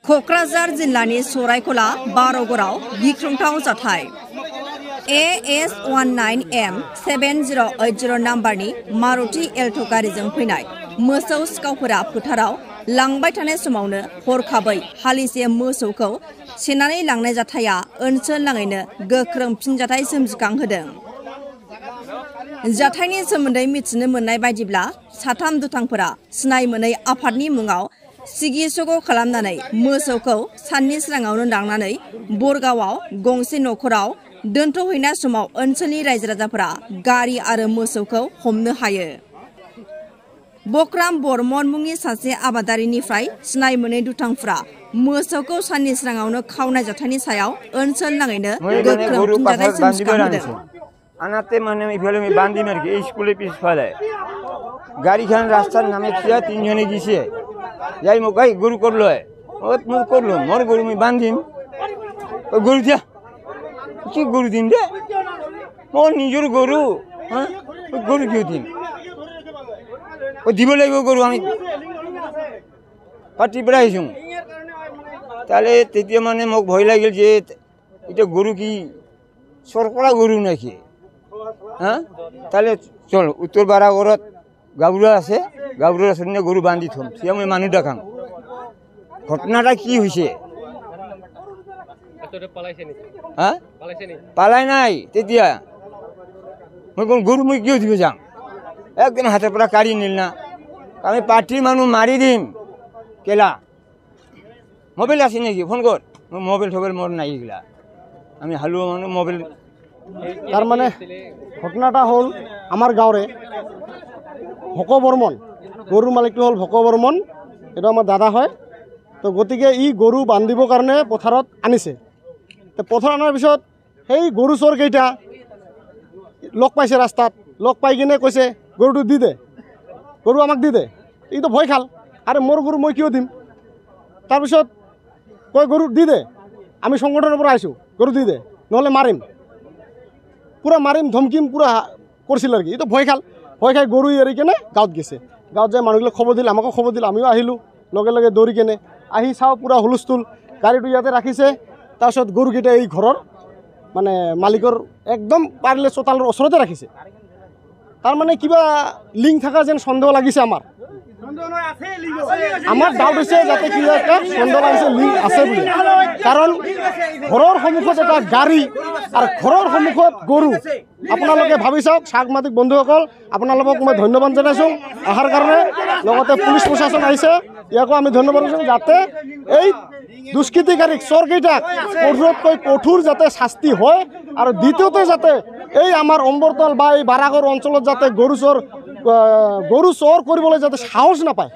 क'क्राझार जिल्लानि सरायखला बार'गराव गिख्रंथाव जाथाय AS19M7080 नाम्बारनि मारुति एल्ट' गारिजों फैनाय मोसौ सिखावफोरा फोथाराव लांबाय थानाय समावनो हरखाबै हालिसे मोसौखौ सेनानै लांनाय जाथाया ओनसोल नाङैनो गोख्रों फिनजाथाय सोमजिखांहोदों। जाथायनि सोमोन्दै मिथिनो मोननाय बायदिब्ला साथाम दुथांफोरा सिनाय मोनै आफादनि मुङाव सिगि सग' खालामनानै मोसौखौ साननि सोराङावनो लांनानै बरगावआव गंसे न'खराव दोनथ'हैनाय समाव ओनसोलनि रायजो राजाफोरा गारि आरो मोसौखौ हमनो हायो। बक्राम बर्मन मुंनि सासे आबादारिनिफ्राय सिनाय मोनै दुथांफोरा मोसौखौ साननि सोराङावनो खावनाय जाथायनि सायाव ओनसोल नाङैनो गोख्रों फिनजाथाय सोमजिखांहोदों। আনাতে মানে ইফালে আমি বান্ধি মারি স্কুলে পিছফালে গাড়িখান রাস্তার নামে থিয়া তিনজনে গেছে যাই মোক ভাই গরু করলো মোর করলো মোর গরু আমি বান্ধিম ওই গরু দিয়া কি গরু দিন রে মোর নিজের গরু হ্যাঁ ওই গরু কিয় দিন ওই দিব লাগব গরু আমি পাটি বেড়াইছো তাহলে তেতিয়া মানে মোক ভয় লাগিল যে এটা গরু কি সরকড়া গরু নাকি হ্যাঁ তাহলে চল উত্তর বারাগড়ত গাবুরা আছে গাবুরার সঙ্গে গরু বান্ধি থম সে আমি মানুষ দেখাম ঘটনাটা কি হয়েছে হ্যাঁ পালাই নাই তেতিয়া মই কোন গরু মই কিয় দিব যাম একদম হাতের পৰা কাঢ়ি নিল না আমি পার্টির মানুষ মারি দিম কেলা মোবাইল আছে নাকি ফোন কর মোবাইল টোবাইল মোর নাই এগুলা আমি হালুয়া মানুষ মোবাইল তার মানে ঘটনাটা হল আমার গাঁৱৰে ভক বৰ্মন গৰুৰ মালিকটো হল ভক বৰ্মন এটা আমাৰ দাদা হয় তো গতিকে ই গৰু বান্ধিবৰ কাৰণে পথাৰত আনিছে তো পথাৰ আনাৰ পিছত সেই গৰু চোৰ কেইটা লগ পাইছে ৰাস্তাত লগ পাই কিনে কৈছে গৰুটো দি দে গৰু আমাক দি দে ইটো ভয় খাল আৰে মোৰ গৰু মই কিয় দিম তাৰপিছত কয় গৰু দি দে আমি সংগঠনৰ পৰা আহিছোঁ গৰু দি দে নহ'লে মাৰিম পুৰা মাৰিম ধমকিম পুৰা কৰছিল আৰ কি তো ভয় খাই গৰু এড়ি কেনে গাঁৱত গেছে গাঁৱত যাই মানুহগুলো খবর দিল আমাকে খবর দিল আমিও আহিলো লগে লগে দৌড়ি কেনে আহি চাও পুরা হুলস্থুল গাড়িটো ইয়াতে রাখিছে তাৰপিছত গৰুকেইটা এই ঘৰৰ মানে মালিকৰ একদম পাৰিলে চোতালৰ ওচৰতে ৰাখিছে তাৰ মানে কিবা লিংক থকা যেন সন্দেহ লাগিছে আমার ডাউট হৈছে যাতে কিবা একটা সন্দেহ লাগিছে লিংক আছে বুলি কাৰণ ঘৰৰ সন্মুখত এটা গাড়ী আৰু ঘৰৰ সন্মুখত গৰু আপোনালোকে ভাবি চাওক সাংবাদিক বন্ধুসকল আপোনালোকক মই ধন্যবাদ জনাইছোঁ অহাৰ কাৰণে লগতে পুলিচ প্ৰশাসন আহিছে ইয়াকো আমি ধন্যবাদ জনাইছোঁ যাতে এই দুষ্কৃতিকাৰীক চোৰকেইটাক কঠোৰতকৈ কঠোৰ যাতে শাস্তি হয় আৰু দ্বিতীয়তে যাতে এই আমাৰ অম্বৰতল বা এই বাৰাগড় অঞ্চলত যাতে গৰু চোৰ কৰিবলৈ যাতে সাহস নাপায়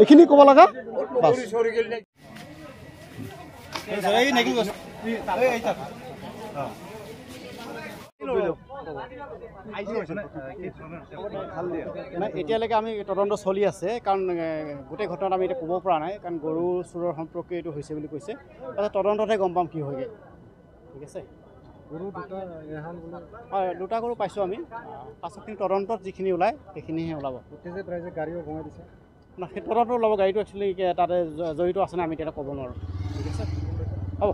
এইখিনি ক'ব লগা এতিয়ালৈকে আমি তদন্ত চলি আছে কাৰণ গোটেই ঘটনাত আমি এতিয়া ক'ব পৰা নাই কাৰণ গৰু চোৰৰ সম্পৰ্কে এইটো হৈছে বুলি কৈছে তদন্ততহে গম পাম কি হয়গৈ ঠিক আছে গৰু হয় দুটা গৰু পাইছোঁ আমি পাছত কিন্তু তদন্তত যিখিনি ওলায় সেইখিনিহে ওলাব গাড়ীও কমাই দিছে না সেই তদন্ত ওলাব গাড়ীটো একচুৱেলি তাতে জড়িত আছে নে আমি এতিয়া ক'ব নোৱাৰোঁ ঠিক আছে হ'ব